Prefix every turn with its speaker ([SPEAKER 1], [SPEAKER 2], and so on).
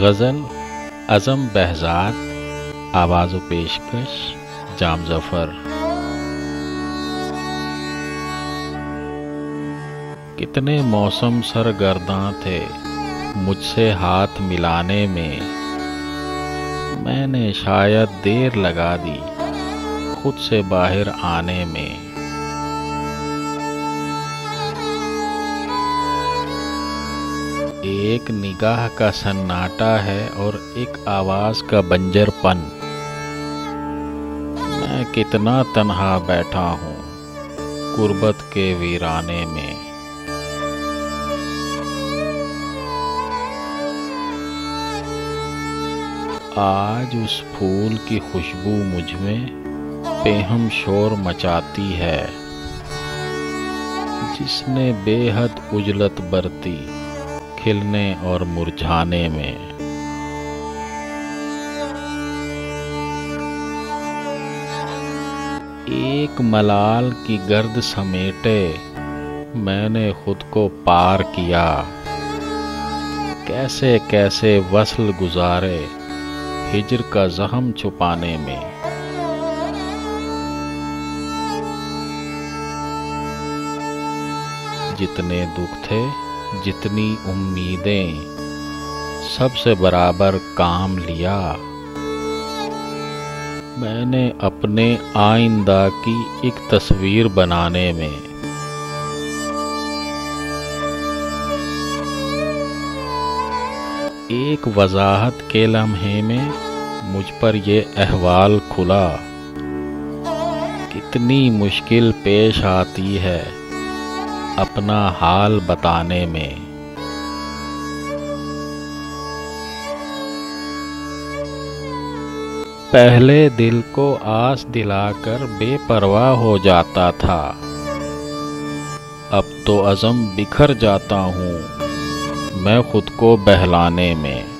[SPEAKER 1] غزل اعظم Behzad, آواز و پیشکش جام ظفر۔ کتنے موسم سرگرداں تھے مجھ سے ہاتھ ملانے میں نے شاید دیر لگا دی خود سے باہر آنے میں۔ ایک نگاہ کا سناٹا ہے اور ایک آواز کا بنجر پن، میں کتنا تنہا بیٹھا ہوں غربت کے ویرانے میں۔ آج اس پھول کی خوشبو مجھ میں بے ہم شور مچاتی ہے، جس نے بے حد عجلت برتی کھلنے اور مرجھانے میں۔ ایک ملال کی گرد سمیٹے میں نے خود کو پار کیا، کیسے کیسے وصل گزارے ہجر کا زخم چھپانے میں۔ جتنے دکھ تھے جتنی امیدیں سب سے برابر کام لیا، میں نے اپنے آئندہ کی ایک تصویر بنانے میں۔ ایک وضاحت کے لمحے میں مجھ پر یہ احوال کھلا، کتنی مشکل پیش آتی ہے اپنا حال بتانے میں۔ پہلے دل کو آس دلا کر بے پرواہ ہو جاتا تھا، اب تو عزم بکھر جاتا ہوں میں خود کو بہلانے میں۔